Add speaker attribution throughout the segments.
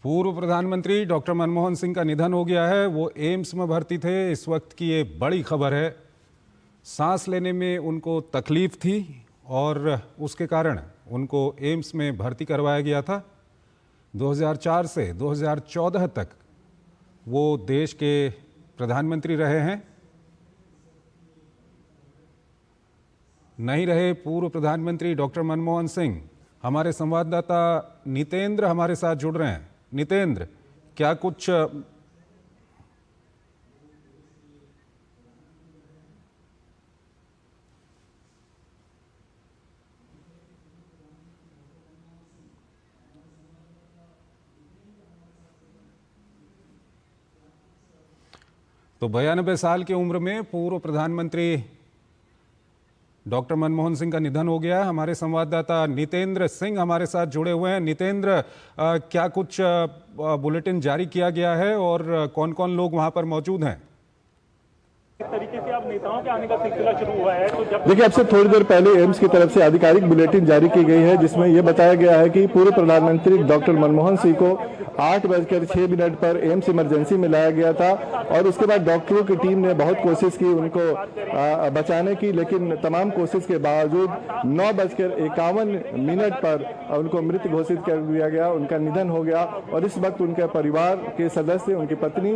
Speaker 1: पूर्व प्रधानमंत्री डॉक्टर मनमोहन सिंह का निधन हो गया है। वो एम्स में भर्ती थे। इस वक्त की ये बड़ी खबर है। सांस लेने में उनको तकलीफ थी और उसके कारण उनको एम्स में भर्ती करवाया गया था। 2004 से 2014 तक वो देश के प्रधानमंत्री रहे हैं। नहीं रहे पूर्व प्रधानमंत्री डॉक्टर मनमोहन सिंह। हमारे संवाददाता नितेंद्र हमारे साथ जुड़ रहे हैं। नितेंद्र, क्या कुछ तो 92 साल की उम्र में पूर्व प्रधानमंत्री डॉक्टर मनमोहन सिंह का निधन हो गया। हमारे संवाददाता नितेंद्र सिंह हमारे साथ जुड़े हुए हैं। नितेंद्र, क्या कुछ बुलेटिन जारी किया गया है और कौन कौन लोग वहां पर मौजूद हैं?
Speaker 2: इस तरीके से अब नेताओं के आने का सिलसिला शुरू हुआ है। तो जब
Speaker 3: देखिए, अब से थोड़ी देर पहले एम्स की तरफ से आधिकारिक बुलेटिन जारी की गई है, जिसमें यह बताया गया है कि पूर्व प्रधानमंत्री डॉक्टर मनमोहन सिंह को 8:06 पर एम्स इमरजेंसी में लाया गया था और उसके बाद डॉक्टरों की टीम ने बहुत कोशिश की उनको बचाने की, लेकिन तमाम कोशिश के बावजूद 9:51 पर उनको मृत घोषित कर दिया गया। उनका निधन हो गया और इस वक्त उनके परिवार के सदस्य, उनकी पत्नी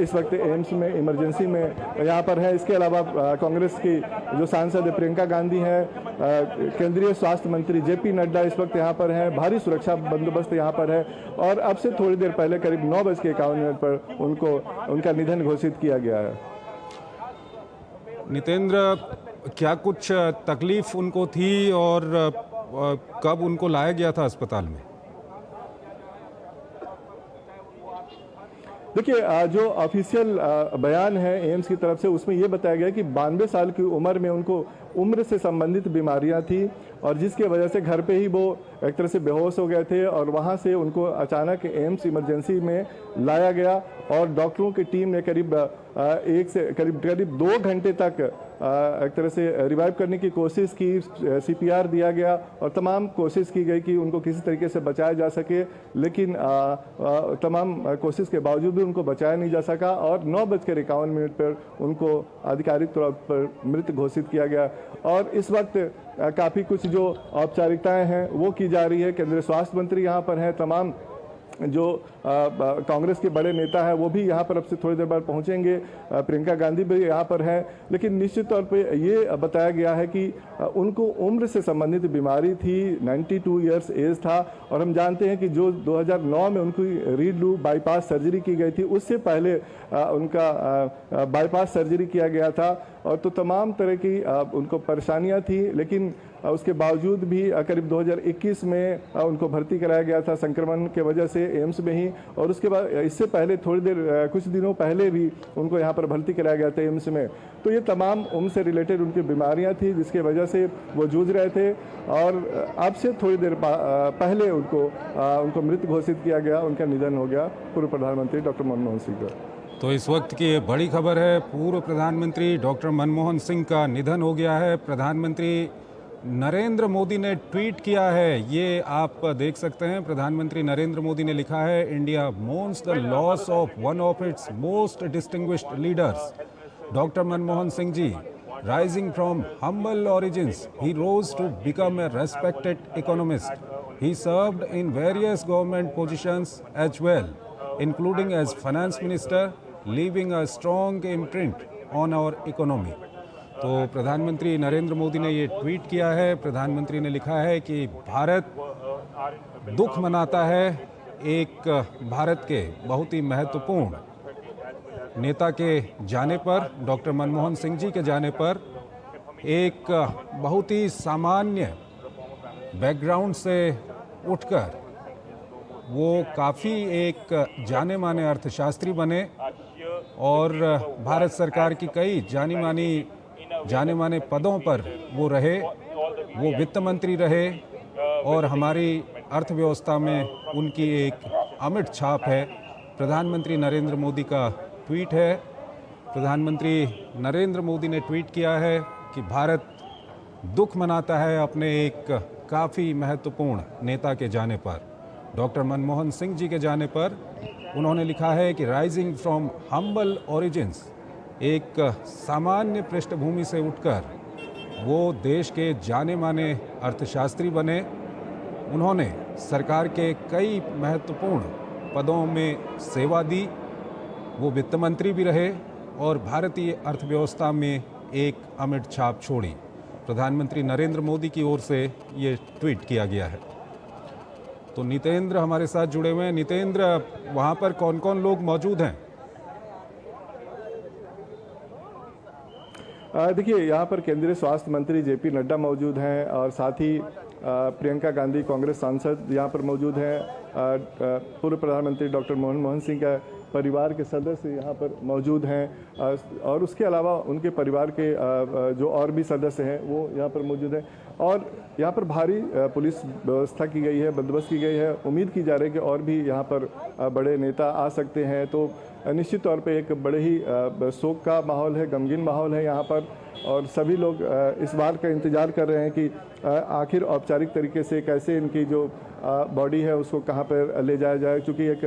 Speaker 3: इस वक्त एम्स में इमरजेंसी में यहाँ पर है। इसके अलावा कांग्रेस की जो सांसद प्रियंका गांधी है, केंद्रीय स्वास्थ्य मंत्री जेपी नड्डा इस वक्त यहाँ पर हैं। भारी सुरक्षा बंदोबस्त यहाँ पर है और अब से थोड़ी देर पहले करीब 9:51 पर उनको उनका निधन घोषित किया गया है।
Speaker 1: नितेंद्र, क्या कुछ तकलीफ उनको थी और कब उनको लाया गया था अस्पताल में?
Speaker 3: देखिए, जो ऑफिशियल बयान है एम्स की तरफ से, उसमें यह बताया गया कि 92 साल की उम्र में उनको उम्र से संबंधित बीमारियां थी और जिसके वजह से घर पे ही वो एक तरह से बेहोश हो गए थे और वहां से उनको अचानक एम्स इमरजेंसी में लाया गया और डॉक्टरों की टीम ने करीब 2 घंटे तक एक तरह से रिवाइव करने की कोशिश की। CPR दिया गया और तमाम कोशिश की गई कि उनको किसी तरीके से बचाया जा सके, लेकिन तमाम कोशिश के बावजूद भी उनको बचाया नहीं जा सका और 9:51 पर उनको आधिकारिक तौर पर मृत घोषित किया गया। और इस वक्त काफ़ी कुछ जो औपचारिकताएं हैं वो की जा रही है। केंद्रीय स्वास्थ्य मंत्री यहाँ पर हैं, तमाम जो कांग्रेस के बड़े नेता हैं वो भी यहाँ पर अब से थोड़ी देर बाद पहुँचेंगे। प्रियंका गांधी भी यहाँ पर हैं, लेकिन निश्चित तौर पे ये बताया गया है कि उनको उम्र से संबंधित बीमारी थी। 92 इयर्स एज था और हम जानते हैं कि जो 2009 में उनकी रीढ़ लूप बाईपास सर्जरी की गई थी, उससे पहले उनका बाईपास सर्जरी किया गया था और तो तमाम तरह की उनको परेशानियाँ थी, लेकिन उसके बावजूद भी करीब 2021 में उनको भर्ती कराया गया था संक्रमण के वजह से एम्स में ही। और उसके बाद इससे पहले थोड़ी देर कुछ दिनों पहले भी उनको यहाँ पर भर्ती कराया गया था एम्स में। तो ये तमाम उम्र से रिलेटेड उनकी बीमारियाँ थी जिसके वजह से वो जूझ रहे थे और अब से थोड़ी देर पहले उनको मृत घोषित किया गया। उनका निधन हो गया, पूर्व प्रधानमंत्री डॉक्टर मनमोहन सिंह का।
Speaker 1: तो इस वक्त की ये बड़ी खबर है। पूर्व प्रधानमंत्री डॉक्टर मनमोहन सिंह का निधन हो गया है। प्रधानमंत्री नरेंद्र मोदी ने ट्वीट किया है, ये आप देख सकते हैं। प्रधानमंत्री नरेंद्र मोदी ने लिखा है, India mourns the loss of one of its most distinguished leaders, doctor Manmohan Singh ji. Rising from humble origins, he rose to become a respected economist. He served in various government positions as well, including as finance minister, leaving a strong imprint on our economy. तो प्रधानमंत्री नरेंद्र मोदी ने ये tweet किया है। प्रधानमंत्री ने लिखा है कि भारत दुख मनाता है एक भारत के बहुत ही महत्वपूर्ण नेता के जाने पर, डॉक्टर मनमोहन सिंह जी के जाने पर। एक बहुत ही सामान्य बैकग्राउंड से उठकर वो काफ़ी एक जाने माने अर्थशास्त्री बने और भारत सरकार की कई जाने माने पदों पर वो रहे। वो वित्त मंत्री रहे और हमारी अर्थव्यवस्था में उनकी एक अमिट छाप है। प्रधानमंत्री नरेंद्र मोदी का ट्वीट है। प्रधानमंत्री नरेंद्र मोदी ने ट्वीट किया है कि भारत दुख मनाता है अपने एक काफ़ी महत्वपूर्ण नेता के जाने पर। डॉक्टर मनमोहन सिंह जी के जाने पर उन्होंने लिखा है कि राइजिंग फ्रॉम हम्बल ओरिजिन्स, एक सामान्य पृष्ठभूमि से उठकर वो देश के जाने माने अर्थशास्त्री बने। उन्होंने सरकार के कई महत्वपूर्ण पदों में सेवा दी। वो वित्त मंत्री भी रहे और भारतीय अर्थव्यवस्था में एक अमिट छाप छोड़ी। प्रधानमंत्री नरेंद्र मोदी की ओर से ये ट्वीट किया गया है। तो नितेंद्र हमारे साथ जुड़े हुए हैं। नितेंद्र, वहाँ पर कौन कौन लोग मौजूद हैं?
Speaker 3: देखिए, यहाँ पर केंद्रीय स्वास्थ्य मंत्री जेपी नड्डा मौजूद हैं और साथ ही प्रियंका गांधी कांग्रेस सांसद यहाँ पर मौजूद हैं। पूर्व प्रधानमंत्री डॉक्टर मनमोहन सिंह का परिवार के सदस्य यहाँ पर मौजूद हैं और उसके अलावा उनके परिवार के जो और भी सदस्य हैं वो यहाँ पर मौजूद हैं। और यहाँ पर भारी पुलिस व्यवस्था की गई है, बंदोबस्त की गई है। उम्मीद की जा रही है कि और भी यहाँ पर बड़े नेता आ सकते हैं। तो निश्चित तौर पे एक बड़े ही शोक का माहौल है, गमगीन माहौल है यहाँ पर और सभी लोग इस बात का इंतज़ार कर रहे हैं कि आखिर औपचारिक तरीके से कैसे इनकी जो बॉडी है उसको कहाँ पर ले जाया जाए, क्योंकि एक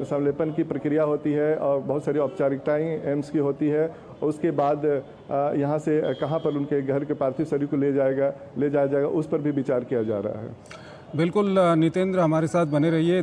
Speaker 3: संलेपन की प्रक्रिया होती है और बहुत सारी औपचारिकताएं एम्स की होती है। उसके बाद यहाँ से कहाँ पर उनके घर के पार्थिव शरीर को ले जाया जाएगा उस पर भी विचार किया जा रहा है।
Speaker 1: बिल्कुल नितेंद्र, हमारे साथ बने रहिए।